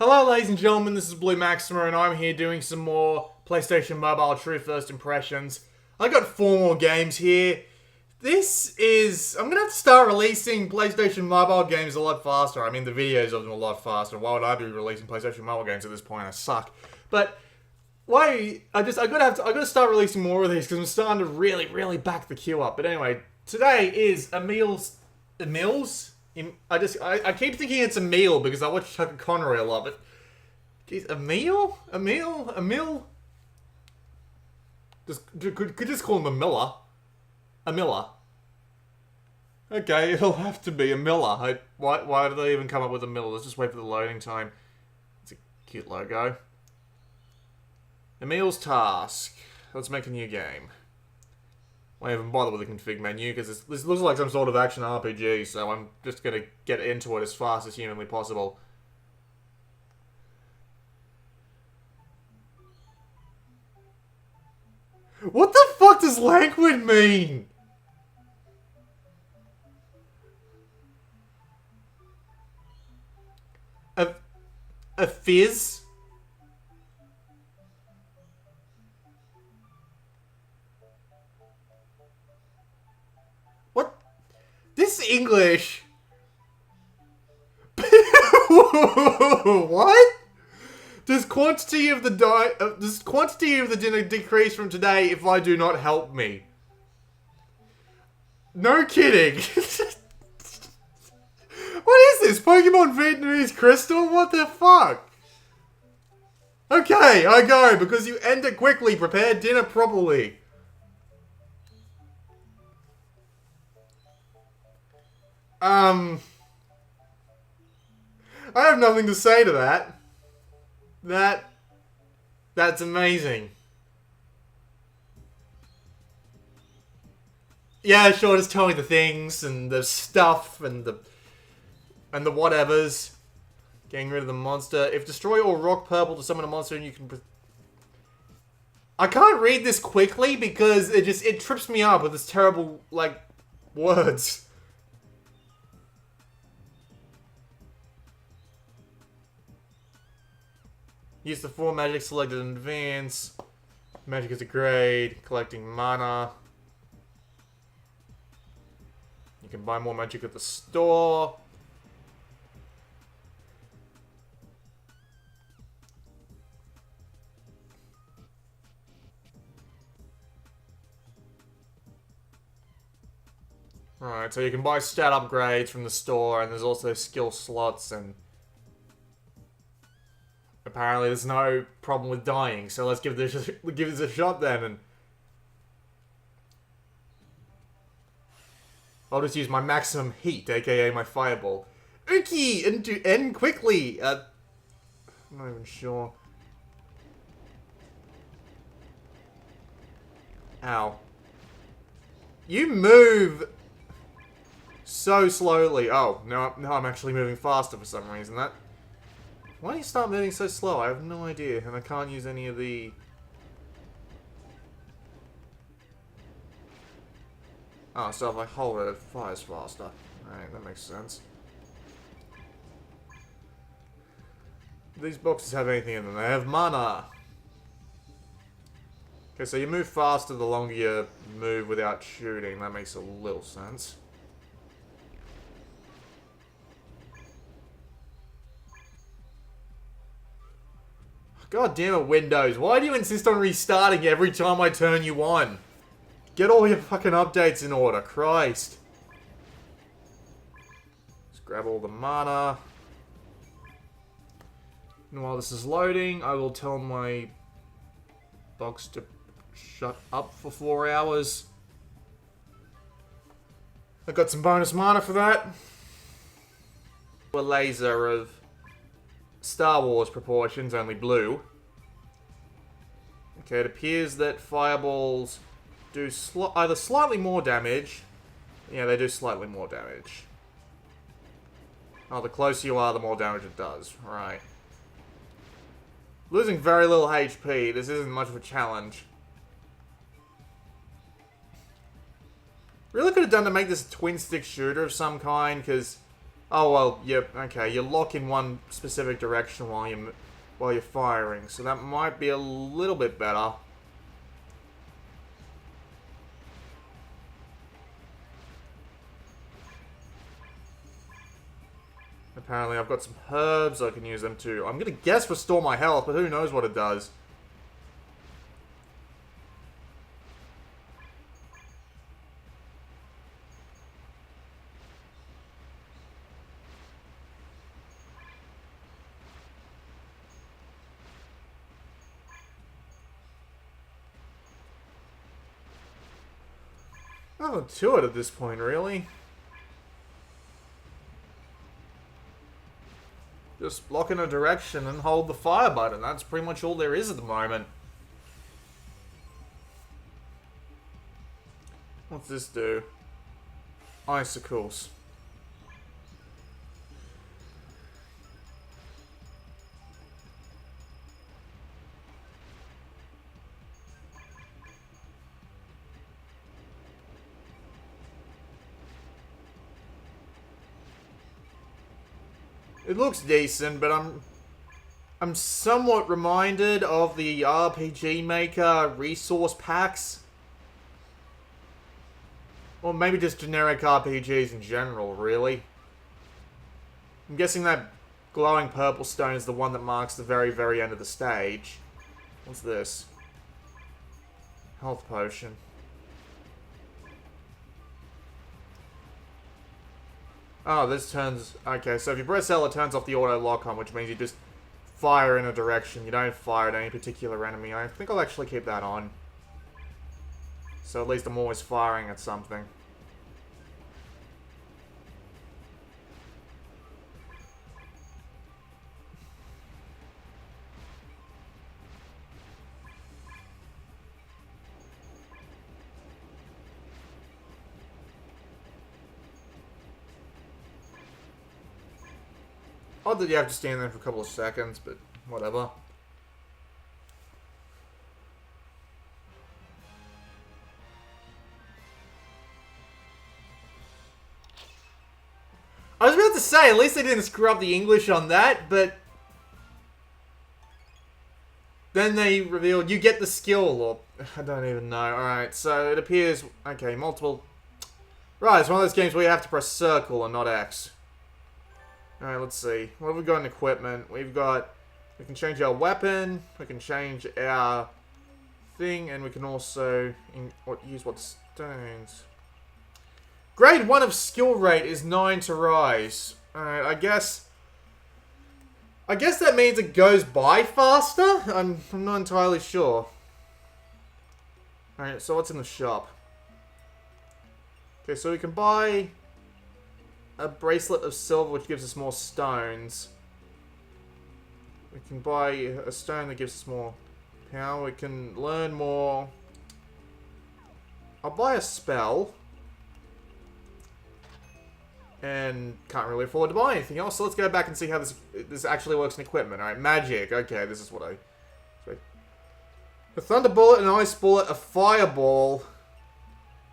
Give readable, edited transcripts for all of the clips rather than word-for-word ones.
Hello ladies and gentlemen, this is Blue Maxima and I'm here doing some more PlayStation Mobile True First Impressions. I got 4 more games here. I'm gonna have to start releasing PlayStation Mobile games a lot faster. I mean, the videos of them a lot faster. Why would I be releasing PlayStation Mobile games at this point? I suck. But I gotta start releasing more of these because I'm starting to really back the queue up. But anyway, today is Emil's. I keep thinking it's Emil because I watch Tucker Connery a lot, but geez, Emil? Could just call him a Miller. A Miller. Okay, it'll have to be a Miller. Why did they even come up with a Miller? Let's just wait for the loading time. It's a cute logo. Emil's Task. Let's make a new game. I haven't bothered with the config menu because this looks like some sort of action RPG, so I'm just going to get into it as fast as humanly possible. What the fuck does languid mean? A fizz? What? This English? What? Does quantity of the dinner decrease from today if I do not help me? No kidding. What is this? Pokemon Vietnamese Crystal? What the fuck? Okay, I go because you end it quickly. Prepare dinner properly. I have nothing to say to that. That's amazing. Yeah, sure, just tell me the things and the stuff and the whatevers. Getting rid of the monster. If destroy or rock purple to summon a monster and you can... I can't read this quickly because it trips me up with this terrible, like, words. Use the 4 magic selected in advance. Magic is a grade. Collecting mana. You can buy more magic at the store. Alright, so you can buy stat upgrades from the store, and there's also skill slots, and apparently there's no problem with dying, so let's give this a shot then, and I'll just use my maximum heat, aka my fireball. Uki! And to end quickly! I'm not even sure. Ow. You move so slowly. Oh, no, I'm actually moving faster for some reason. Why do you start moving so slow? I have no idea, and I can't use any of the... Oh, so if I hold it, it fires faster. Alright, that makes sense. Do these boxes have anything in them? They have mana! Okay, so you move faster the longer you move without shooting. That makes a little sense. God damn it, Windows. Why do you insist on restarting every time I turn you on? Get all your fucking updates in order. Christ. Let's grab all the mana. And while this is loading, I will tell my box to shut up for 4 hours. I got some bonus mana for that. A laser of Star Wars proportions, only blue. Okay, it appears that fireballs do either slightly more damage. Yeah, they do slightly more damage. Oh, the closer you are, the more damage it does. Right. Losing very little HP. This isn't much of a challenge. Really could have done to make this a twin-stick shooter of some kind, because Oh, well, yep, okay. You lock in one specific direction while you're firing, so that might be a little bit better. Apparently I've got some herbs, I can use them to, I'm gonna guess restore my health, but who knows what it does. Nothing to it at this point, really. Just lock in a direction and hold the fire button. That's pretty much all there is at the moment. What's this do? Icicles. It looks decent, but I'm somewhat reminded of the RPG Maker resource packs. Or maybe just generic RPGs in general, really. I'm guessing that glowing purple stone is the one that marks the very, very end of the stage. What's this? Health potion. Oh, this turns... Okay, so if you press L, it turns off the auto lock-on, which means you just fire in a direction. You don't fire at any particular enemy. I think I'll actually keep that on. So at least I'm always firing at something. Odd that you have to stand there for a couple of seconds, but whatever. I was about to say, at least they didn't screw up the English on that, but... Then they revealed, you get the skill, or... I don't even know. Alright, so it appears... Okay, multiple... Right, it's one of those games where you have to press circle and not X. Alright, let's see. What have we got in equipment? We've got... We can change our weapon. We can change our thing. And we can also use what stones. Grade 1 of skill rate is 9 to rise. Alright, I guess that means it goes by faster? I'm not entirely sure. Alright, so what's in the shop? Okay, so we can buy... a bracelet of silver, which gives us more stones. We can buy a stone that gives us more power. We can learn more. I'll buy a spell. And can't really afford to buy anything else, so let's go back and see how this actually works in equipment. Alright, magic. Okay, this is what I... A thunder bullet, an ice bullet, a fireball...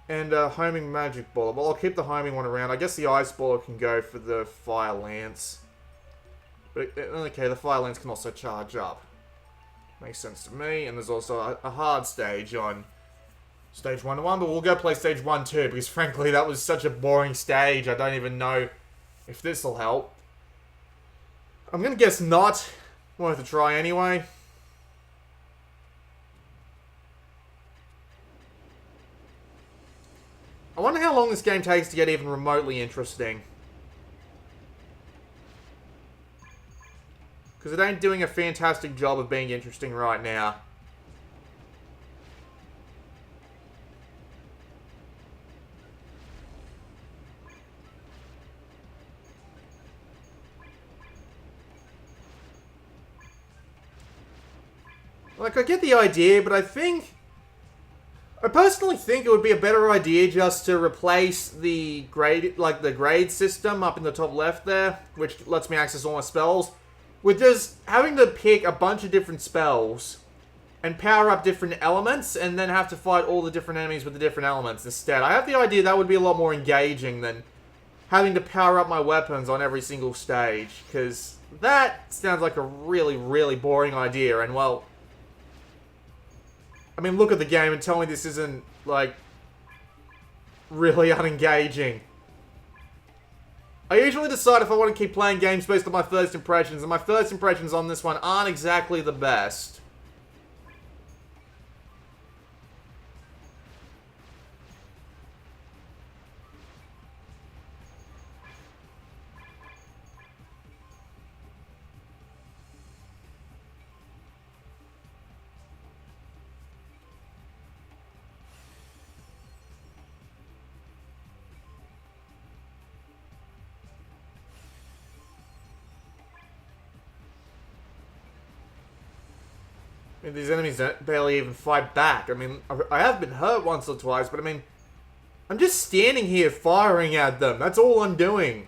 And a homing magic bullet. Well, I'll keep the homing one around. I guess the ice bullet can go for the fire lance. But, okay, the fire lance can also charge up. Makes sense to me. And there's also a hard stage on stage 1 to 1. But we'll go play stage 1 too. Because frankly, that was such a boring stage. I don't even know if this will help. I'm going to guess not. Worth a try anyway. I wonder how long this game takes to get even remotely interesting. Because it ain't doing a fantastic job of being interesting right now. Like, I get the idea, but I personally think it would be a better idea just to replace the grade, like the grade system up in the top left there, which lets me access all my spells, with just having to pick a bunch of different spells and power up different elements and then have to fight all the different enemies with the different elements instead. I have the idea that would be a lot more engaging than having to power up my weapons on every single stage, because that sounds like a really, really boring idea, and well... I mean, look at the game and tell me this isn't, like, really unengaging. I usually decide if I want to keep playing games based on my first impressions, and my first impressions on this one aren't exactly the best. I mean, these enemies don't barely even fight back. I mean, I have been hurt once or twice, but I mean, I'm just standing here firing at them. That's all I'm doing.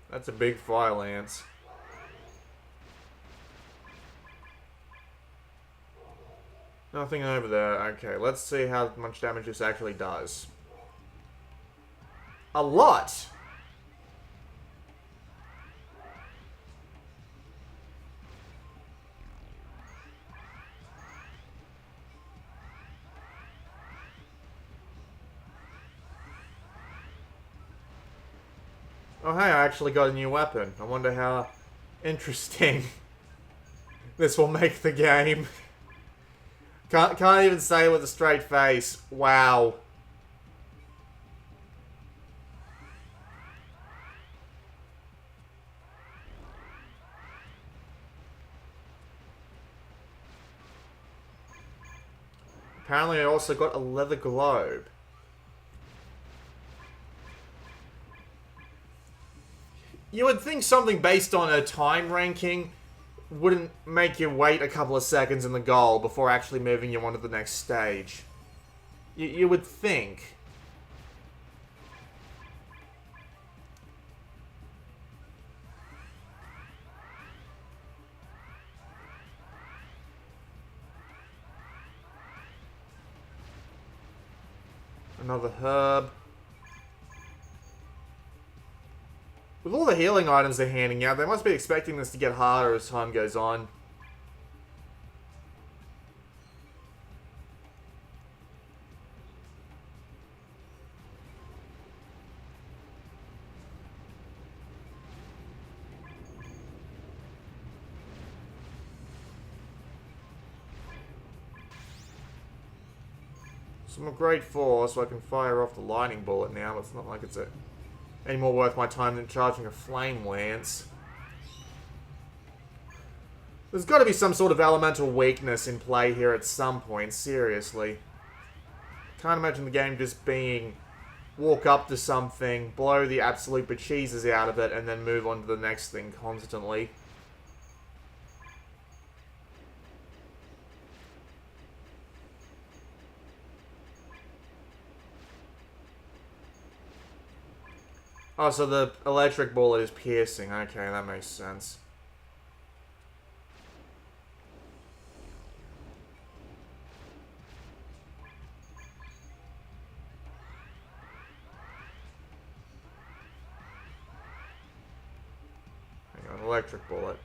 That's a big fire lance. Nothing over there. Okay, let's see how much damage this actually does. A lot! Oh hey, I actually got a new weapon. I wonder how interesting this will make the game. Can't even say with a straight face. Wow. Apparently I also got a leather globe. You would think something based on a time ranking wouldn't make you wait a couple of seconds in the goal before actually moving you on to the next stage. You would think. Another herb. With all the healing items they're handing out, they must be expecting this to get harder as time goes on. So I'm a grade 4, so I can fire off the lightning bullet now, but it's not like it's any more worth my time than charging a flame lance. There's got to be some sort of elemental weakness in play here at some point, seriously. Can't imagine the game just being walk up to something, blow the absolute becheeses out of it, and then move on to the next thing constantly. Oh, so the electric bullet is piercing. Okay, that makes sense. Hang on, electric bullet.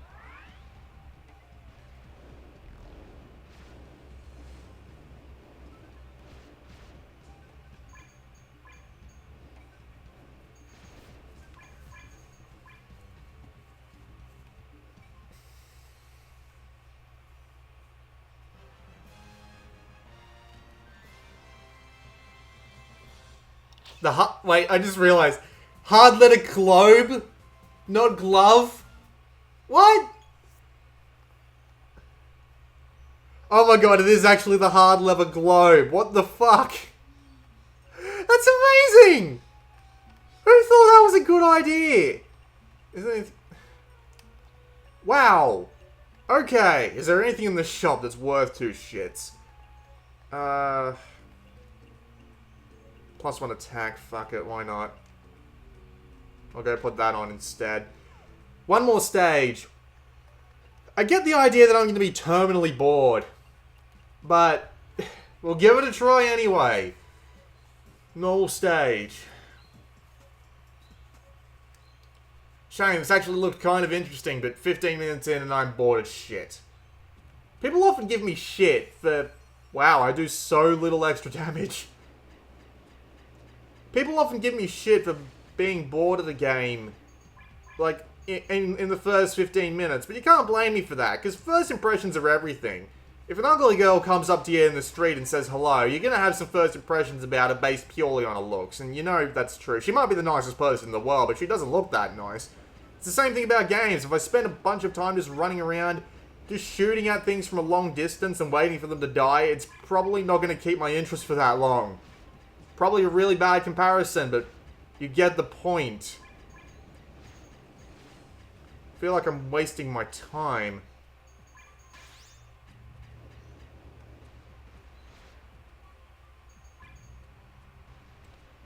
Wait, I just realized. Hard letter globe? Not glove? What? Oh my god, it is actually the hard leather globe. What the fuck? That's amazing! Who thought that was a good idea? Isn't it? Wow. Okay, is there anything in the shop that's worth 2 shits? +1 attack, fuck it, why not? I'll go put that on instead. One more stage. I get the idea that I'm going to be terminally bored. But, we'll give it a try anyway. Normal stage. Shame, this actually looked kind of interesting, but 15 minutes in and I'm bored as shit. People often give me shit for... Wow, I do so little extra damage. People often give me shit for being bored of the game. Like, in the first 15 minutes. But you can't blame me for that, because first impressions are everything. If an ugly girl comes up to you in the street and says hello, you're going to have some first impressions about her based purely on her looks. And you know that's true. She might be the nicest person in the world, but she doesn't look that nice. It's the same thing about games. If I spend a bunch of time just running around, just shooting at things from a long distance and waiting for them to die, it's probably not going to keep my interest for that long. Probably a really bad comparison, but you get the point. I feel like I'm wasting my time.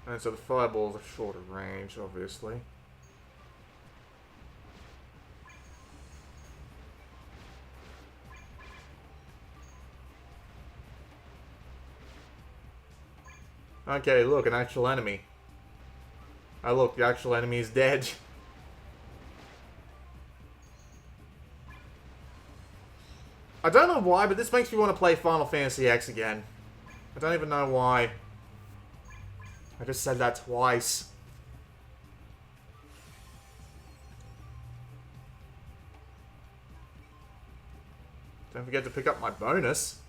And so the fireballs are shorter range, obviously. Okay, look, an actual enemy. Oh, look, the actual enemy is dead. I don't know why, but this makes me want to play Final Fantasy X again. I don't even know why. I just said that twice. Don't forget to pick up my bonus.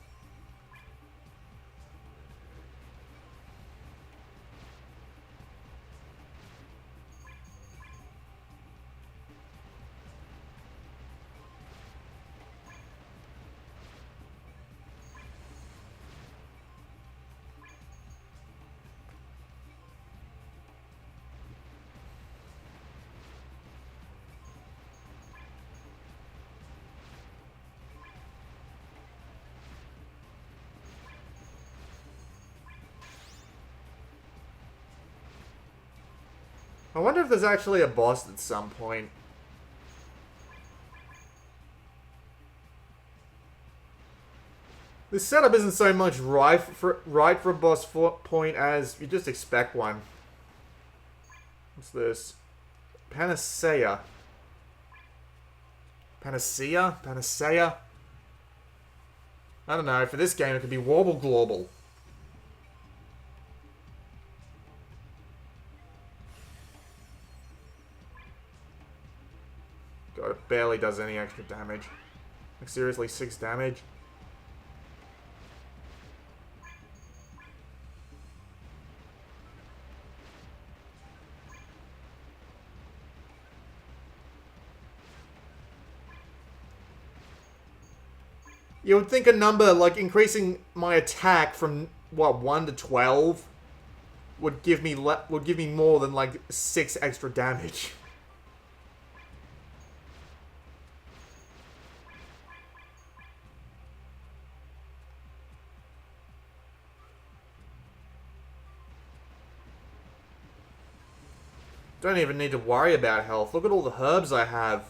I wonder if there's actually a boss at some point. This setup isn't so much right for a boss point as you just expect one. What's this? Panacea. Panacea? Panacea? I don't know, for this game it could be Warble Global. God, it barely does any extra damage. Like, seriously, 6 damage? You would think a number, like, increasing my attack from, what, 1 to 12 would give me more than, like, 6 extra damage. Don't even need to worry about health. Look at all the herbs I have.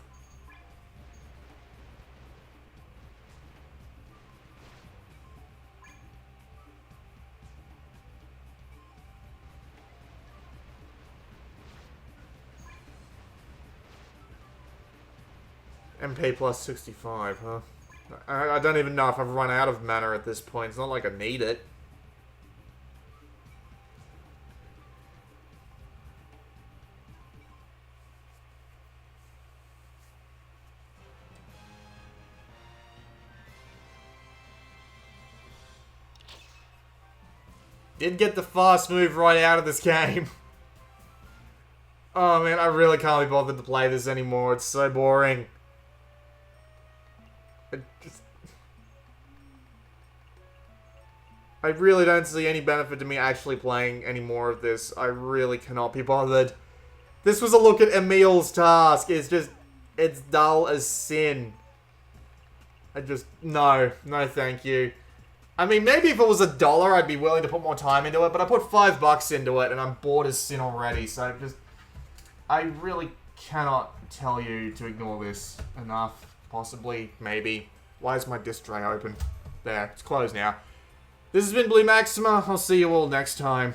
MP plus 65, huh? I don't even know if I've run out of mana at this point. It's not like I need it. Did get the fast move right out of this game. Oh man, I really can't be bothered to play this anymore. It's so boring. I really don't see any benefit to me actually playing any more of this. I really cannot be bothered. This was a look at Emil's task. It's just It's dull as sin. No, thank you. I mean, maybe if it was $1, I'd be willing to put more time into it, but I put $5 into it, and I'm bored as sin already, so I really cannot tell you to ignore this enough. Possibly, maybe. Why is my disc tray open? There, it's closed now. This has been Blue Maxima. I'll see you all next time.